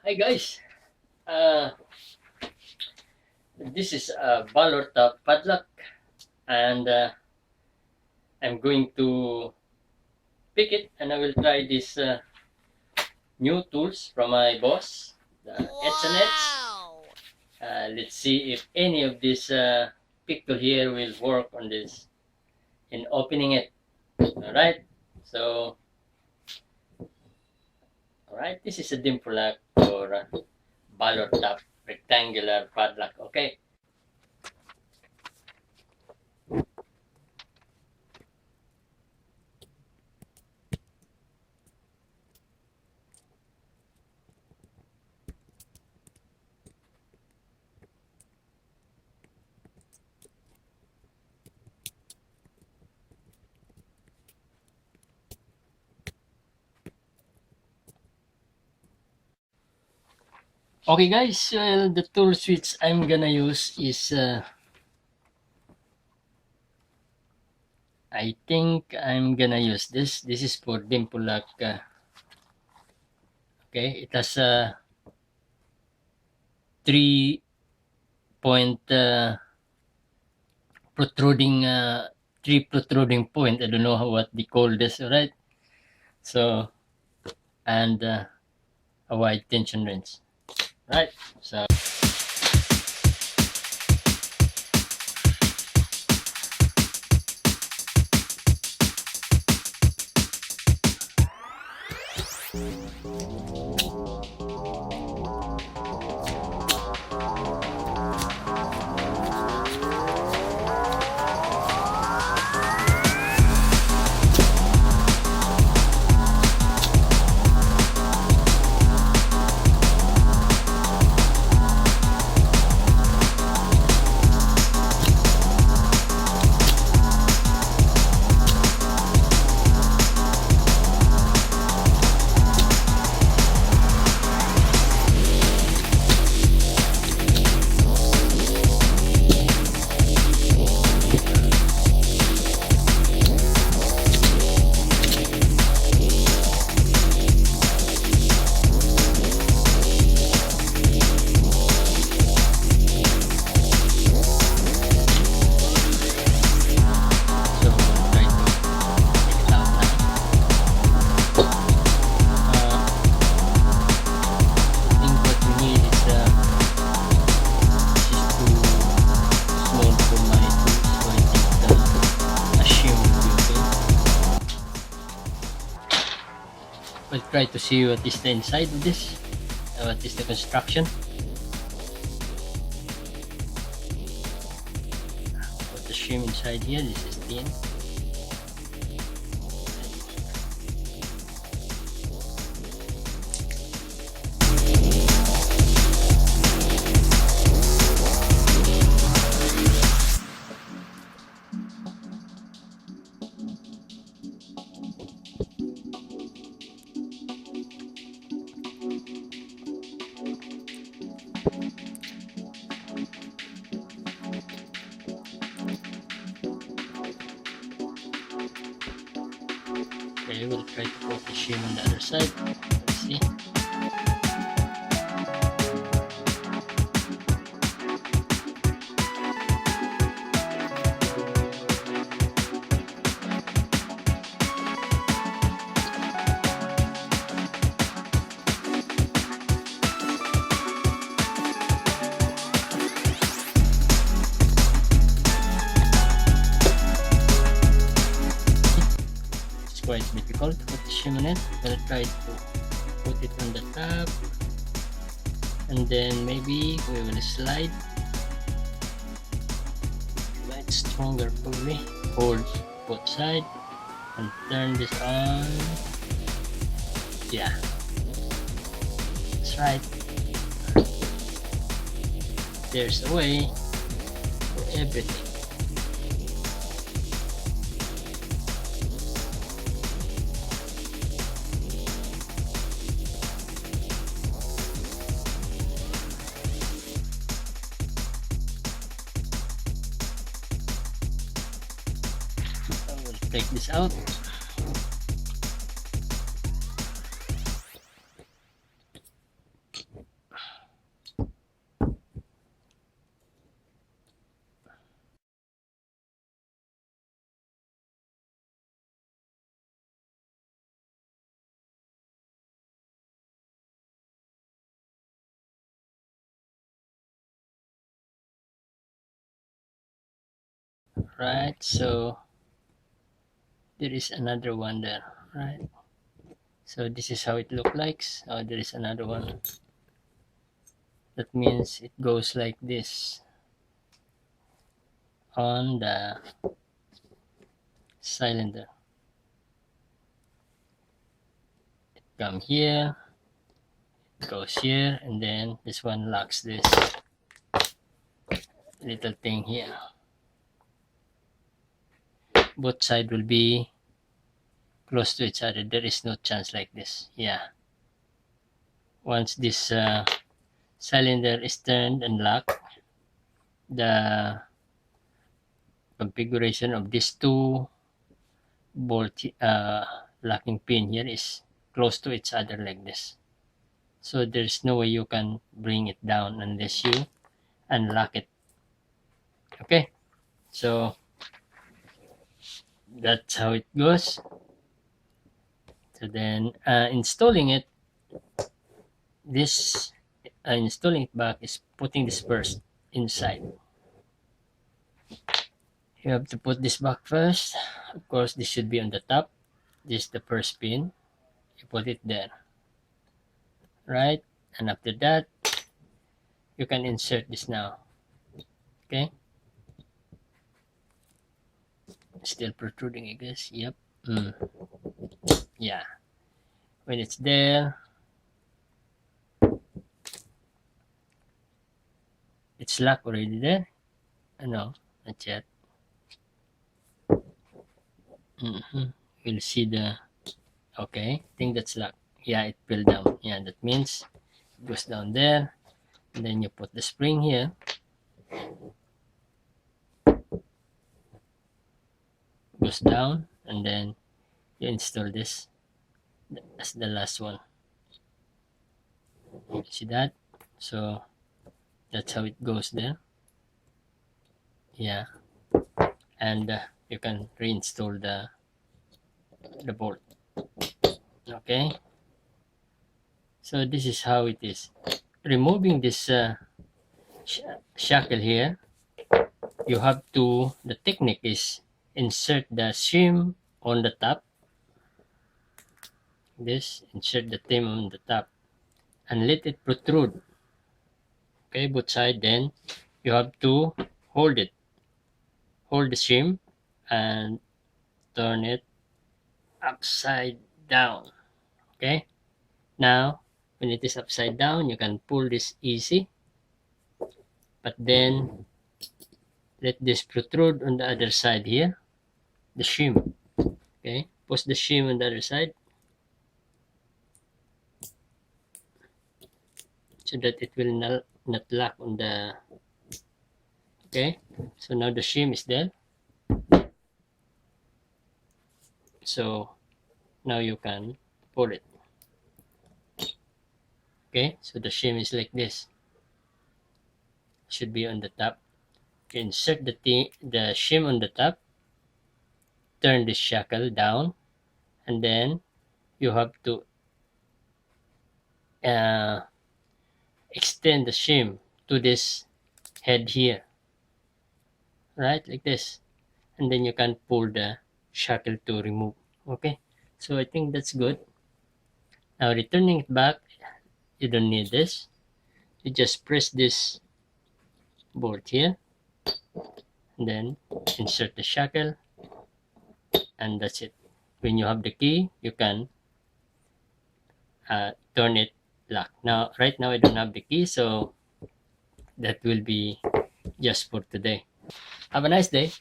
Hi guys, uh, this is a Valor top padlock, and I'm going to pick it, and I will try these new tools from my boss, the H&H. Let's see if any of these pick tool here will work on this in opening it. All right, so this is a dimple lock for Valor top rectangular padlock. Okay. Okay guys, well, the tool switch I'm gonna use is I think I'm gonna use this. This is for dimple lock. Okay, it has a 3 point protruding 3 protruding point. I don't know what they call this, right? So, and a wide tension wrench, right? So we'll try to see what is the inside of this, what is the construction. Put the shim inside here. This is thin. Okay, we'll try to put the shim on the other side. Let's see. It's quite difficult to put the shim on it. We'll try to put it on the top, and then maybe we will slide stronger, probably hold both sides and turn this on. Yeah, that's right. There's a way for everything. Take this out. right? So there is another one there, right? So this is how it looks like. Oh, there is another one. That means it goes like this on the cylinder. Come here, goes here, and then this one locks this little thing here. Both sides will be close to each other. There is no chance like this. Yeah. Once this cylinder is turned and locked, the configuration of these two bolt locking pin here is close to each other like this. So there's no way you can bring it down unless you unlock it. Okay, so that's how it goes. So then installing it, this installing it back is putting this first inside. You have to put this back first. Of course, this should be on the top. This is the first pin. You put it there, right? And after that, you can insert this now. Okay, still protruding, I guess. Yep. Yeah, when it's there, it's locked already there. No, not yet. You'll see the, okay, I think that's locked. Yeah, it fell down. Yeah, that means it goes down there, and then you put the spring here. Goes down, and then you install this as the last one. See that? So that's how it goes there. Yeah, and you can reinstall the bolt. Okay, so this is how it is. Removing this shackle here, you have to, the technique is insert the shim on the top. This, insert the thing on the top and let it protrude. Okay, both side. Then you have to hold it, hold the shim and turn it upside down. Okay, now when it is upside down, you can pull this easy, but then let this protrude on the other side here, the shim. Okay, push the shim on the other side so that it will not lock on the, okay, so now the shim is there. So now you can pull it. Okay, so the shim is like this, should be on the top. You insert the shim on the top, turn the shackle down, and then you have to extend the shim to this head here, right, like this, and then you can pull the shackle to remove. Okay, so I think that's good. Now returning it back, you don't need this. You just press this bolt here, and then insert the shackle, and that's it. When you have the key, you can turn it lock. Now, right now I don't have the key, so that will be just for today. Have a nice day.